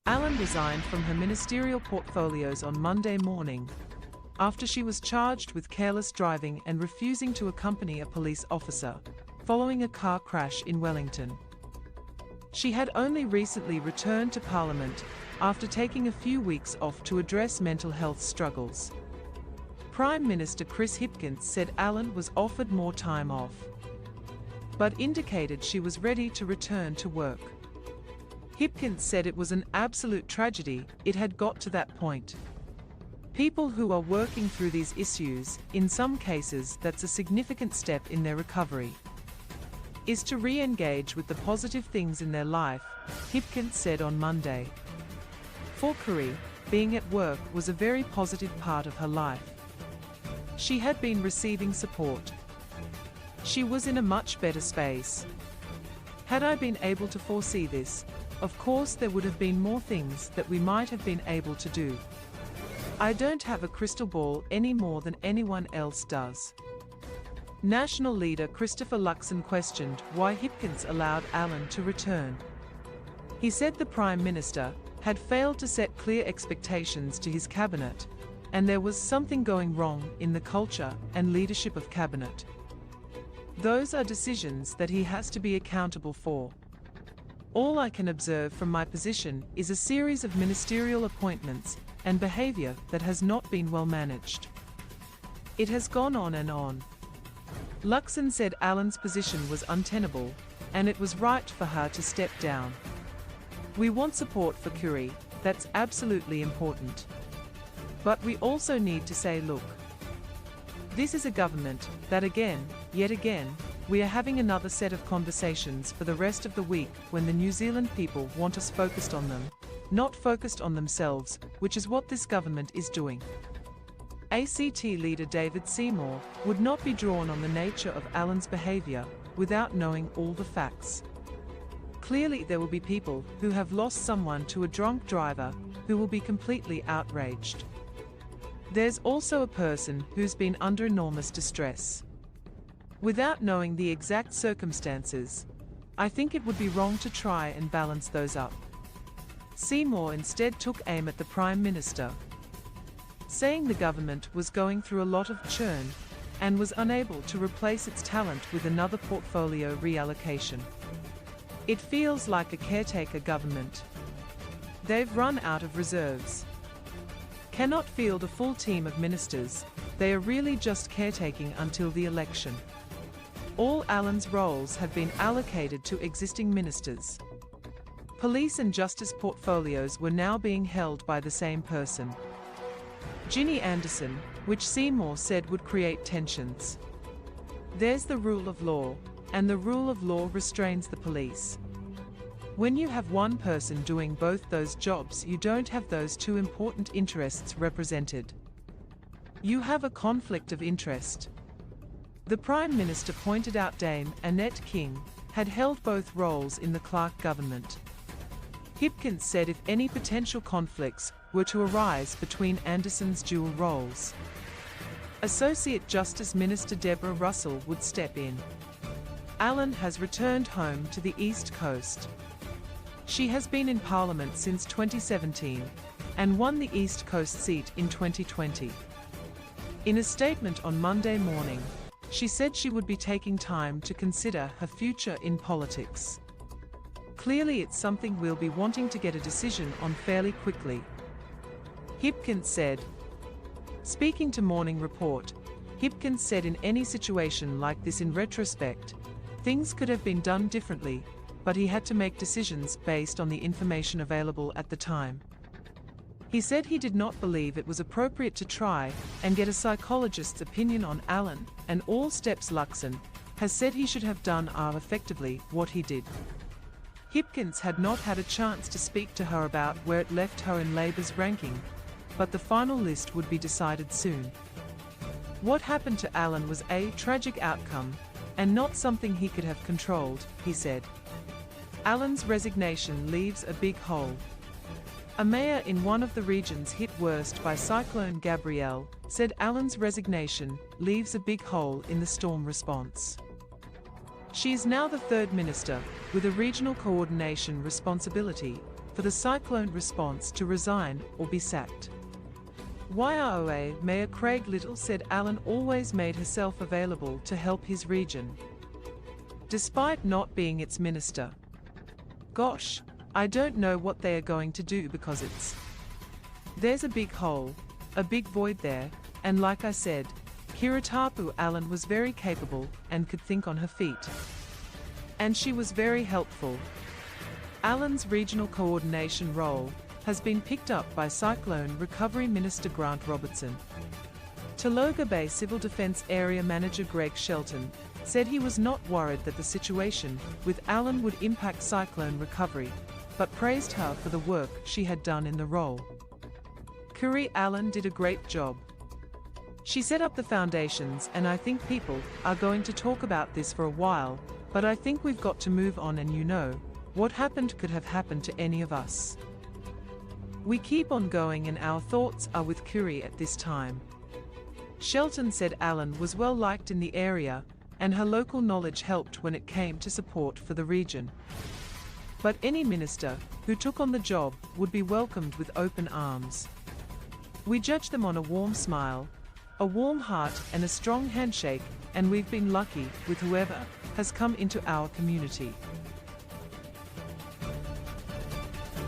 Allan resigned from her ministerial portfolios on Monday morning, after she was charged with careless driving and refusing to accompany a police officer, following a car crash in Wellington. She had only recently returned to Parliament after taking a few weeks off to address mental health struggles. Prime Minister Chris Hipkins said Allan was offered more time off, but indicated she was ready to return to work. Hipkins said it was an absolute tragedy it had got to that point. People who are working through these issues, in some cases that's a significant step in their recovery, is to re-engage with the positive things in their life, Hipkins said on Monday. For Kiri, being at work was a very positive part of her life. She had been receiving support. She was in a much better space. Had I been able to foresee this, of course there would have been more things that we might have been able to do. I don't have a crystal ball any more than anyone else does. National leader Christopher Luxon questioned why Hipkins allowed Allan to return. He said the Prime Minister had failed to set clear expectations to his cabinet, and there was something going wrong in the culture and leadership of cabinet. Those are decisions that he has to be accountable for. All I can observe from my position is a series of ministerial appointments and behaviour that has not been well managed. It has gone on and on. Luxon said Allan's position was untenable, and it was right for her to step down. We want support for Kiri, that's absolutely important. But we also need to say, look, this is a government that again, yet again, we are having another set of conversations for the rest of the week when the New Zealand people want us focused on them, not focused on themselves, which is what this government is doing. ACT leader David Seymour would not be drawn on the nature of Allan's behaviour without knowing all the facts. Clearly there will be people who have lost someone to a drunk driver who will be completely outraged. There's also a person who's been under enormous distress. Without knowing the exact circumstances, I think it would be wrong to try and balance those up. Seymour instead took aim at the Prime Minister, saying the government was going through a lot of churn and was unable to replace its talent with another portfolio reallocation. It feels like a caretaker government. They've run out of reserves. Cannot field a full team of ministers, they are really just caretaking until the election. All Allan's roles have been allocated to existing ministers. Police and justice portfolios were now being held by the same person, Ginny Anderson, which Seymour said would create tensions. There's the rule of law, and the rule of law restrains the police. When you have one person doing both those jobs, you don't have those two important interests represented. You have a conflict of interest. The Prime Minister pointed out Dame Annette King had held both roles in the Clark government. Hipkins said if any potential conflicts were to arise between Anderson's dual roles, Associate Justice Minister Deborah Russell would step in. Allan has returned home to the East Coast. She has been in Parliament since 2017 and won the East Coast seat in 2020. In a statement on Monday morning, she said she would be taking time to consider her future in politics. Clearly it's something we'll be wanting to get a decision on fairly quickly, Hipkins said. Speaking to Morning Report, Hipkins said in any situation like this in retrospect, things could have been done differently, but he had to make decisions based on the information available at the time. He said he did not believe it was appropriate to try and get a psychologist's opinion on Allan, and all steps Luxon has said he should have done are effectively what he did. Hipkins had not had a chance to speak to her about where it left her in Labour's ranking, but the final list would be decided soon. What happened to Allan was a tragic outcome, and not something he could have controlled, he said. Allan's resignation leaves a big hole. A mayor in one of the regions hit worst by Cyclone Gabrielle said Allan's resignation leaves a big hole in the storm response. She is now the third minister, with a regional coordination responsibility for the cyclone response to resign or be sacked. YROA Mayor Craig Little said Allan always made herself available to help his region, despite not being its minister. Gosh, I don't know what they are going to do because there's a big hole, a big void there, and like I said, Kiri Allan was very capable and could think on her feet. And she was very helpful. Allan's regional coordination role has been picked up by Cyclone Recovery Minister Grant Robertson. Taloga Bay Civil Defence Area Manager Greg Shelton said he was not worried that the situation with Allan would impact cyclone recovery, but praised her for the work she had done in the role. Kiri Allan did a great job. She set up the foundations, and I think people are going to talk about this for a while, but I think we've got to move on, and what happened could have happened to any of us. We keep on going and our thoughts are with Kiri at this time. Shelton said Allan was well liked in the area, and her local knowledge helped when it came to support for the region. But any minister who took on the job would be welcomed with open arms. We judge them on a warm smile, a warm heart and a strong handshake, and we've been lucky with whoever has come into our community.